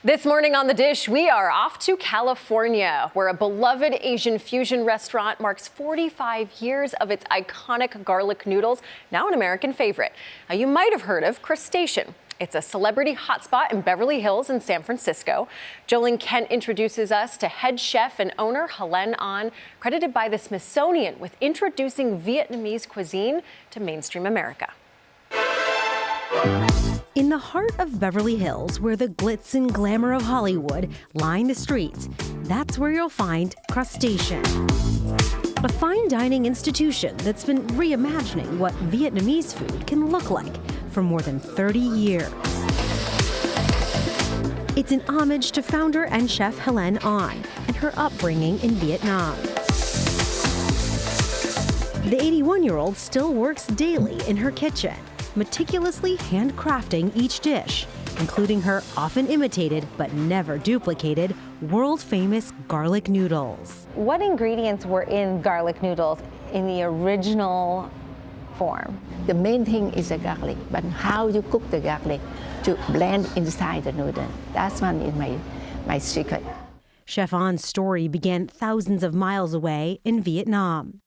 This morning on The Dish, we are off to California, where a beloved Asian fusion restaurant marks 45 years of its iconic garlic noodles, now an American favorite. Now, you might have heard of Crustacean. It's a celebrity hotspot in Beverly Hills in San Francisco. Jolene Kent introduces us to head chef and owner Helene An, credited by the Smithsonian with introducing Vietnamese cuisine to mainstream America. In the heart of Beverly Hills, where the glitz and glamour of Hollywood line the streets, that's where you'll find Crustacean, a fine dining institution that's been reimagining what Vietnamese food can look like for more than 30 years. It's an homage to founder and chef Helene An and her upbringing in Vietnam. The 81-year-old still works daily in her kitchen, meticulously handcrafting each dish, including her often imitated but never duplicated world-famous garlic noodles. What ingredients were in garlic noodles in the original form? The main thing is the garlic, but how you cook the garlic to blend inside the noodle. That's one is my secret. Chef An's story began thousands of miles away in Vietnam.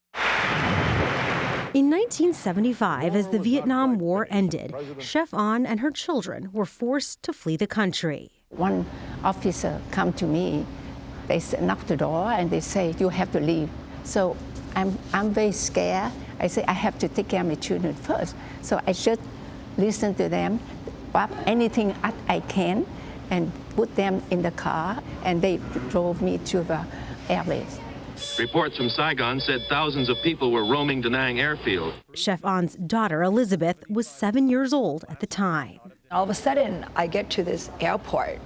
In 1975, as the Vietnam War ended, Chef An and her children were forced to flee the country. One officer come to me, they knock the door and they say, you have to leave. So I'm very scared. I say, I have to take care of my children first. So I just listen to them, grab anything I can, and put them in the car, and they drove me to the airways. Reports from Saigon said thousands of people were roaming Da Nang airfield. Chef An's daughter, Elizabeth, was 7 years old at the time. All of a sudden, I get to this airport,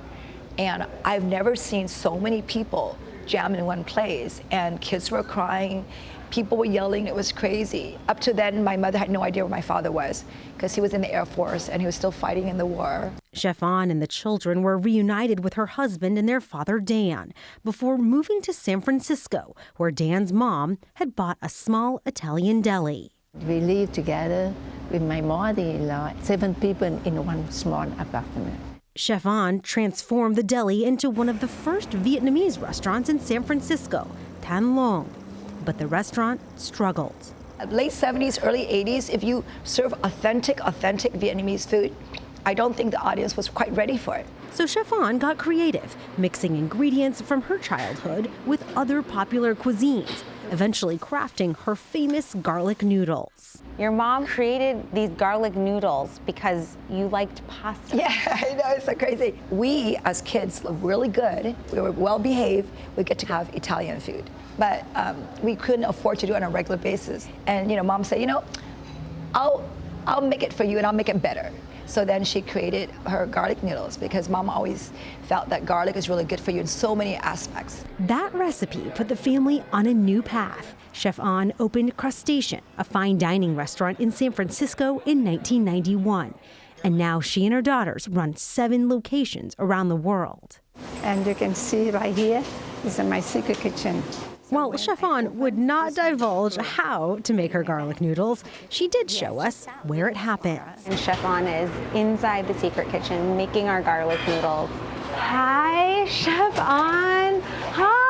and I've never seen so many people jammed in one place, and kids were crying, people were yelling, it was crazy. Up to then, my mother had no idea where my father was, because he was in the Air Force, and he was still fighting in the war. Chef An and the children were reunited with her husband and their father, Dan, before moving to San Francisco, where Dan's mom had bought a small Italian deli. We live together with my mother-in-law, 7 people in one small apartment. Chef An transformed the deli into one of the first Vietnamese restaurants in San Francisco, Tan Long. But the restaurant struggled. Late 70s, early 80s, if you serve authentic Vietnamese food, I don't think the audience was quite ready for it. So Chef An got creative, mixing ingredients from her childhood with other popular cuisines, eventually crafting her famous garlic noodles. Your mom created these garlic noodles because you liked pasta. Yeah, I know, it's so crazy. We, as kids, were really good. We were well behaved. We get to have Italian food. But we couldn't afford to do it on a regular basis. And, Mom said, I'll make it for you and I'll make it better. So then she created her garlic noodles because Mom always felt that garlic is really good for you in so many aspects. That recipe put the family on a new path. Chef An opened Crustacean, a fine dining restaurant in San Francisco in 1991. And now she and her daughters run 7 locations around the world. And you can see right here is my secret kitchen. While Chef An would not divulge how to make her garlic noodles, she did show us where it happens. And Chef An is inside the secret kitchen making our garlic noodles. Hi, Chef An. Hi.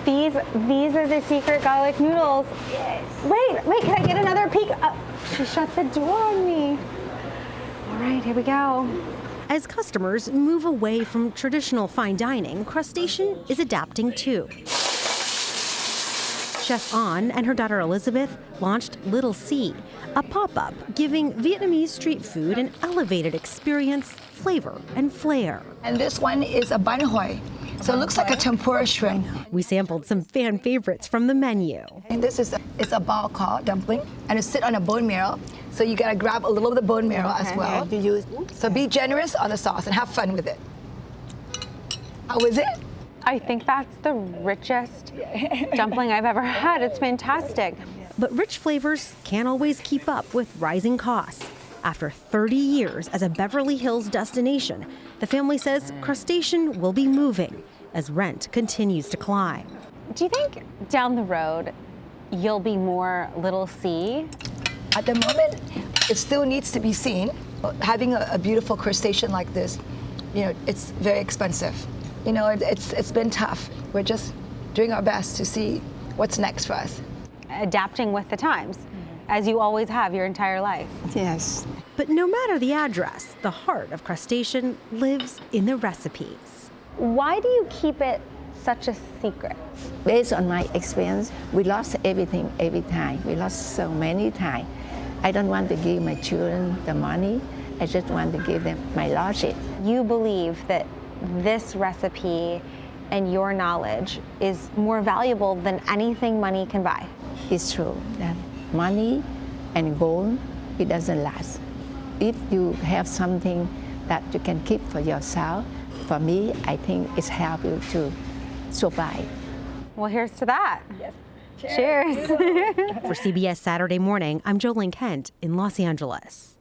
These are the secret garlic noodles. Yes. Wait, can I get another peek? She shut the door on me. All right, here we go. As customers move away from traditional fine dining, Crustacean is adapting too. Chef An and her daughter Elizabeth launched Little C, a pop-up giving Vietnamese street food an elevated experience, flavor, and flair. And this one is a bun hoi. So it looks like a tempura shrimp. We sampled some fan favorites from the menu. And this is it's a bao called dumpling, and it sits on a bone marrow. So you gotta grab a little of the bone marrow as well. So be generous on the sauce and have fun with it. How is it? I think that's the richest dumpling I've ever had. It's fantastic. But rich flavors can't always keep up with rising costs. After 30 years as a Beverly Hills destination, the family says Crustacean will be moving as rent continues to climb. Do you think down the road you'll be more Little C? At the moment, it still needs to be seen. Having a beautiful crustacean like this it's very expensive. It's been tough. We're just doing our best to see what's next for us. Adapting with the times, as you always have your entire life. Yes. But no matter the address, the heart of Crustacean lives in the recipes. Why do you keep it such a secret? Based on my experience, we lost everything every time. We lost so many times. I don't want to give my children the money. I just want to give them my logic. You believe that this recipe and your knowledge is more valuable than anything money can buy. It's true that money and gold, it doesn't last. If you have something that you can keep for yourself, for me, I think it's help you to survive. Well, here's to that. Yes. Cheers. For CBS Saturday Morning, I'm Jolene Kent in Los Angeles.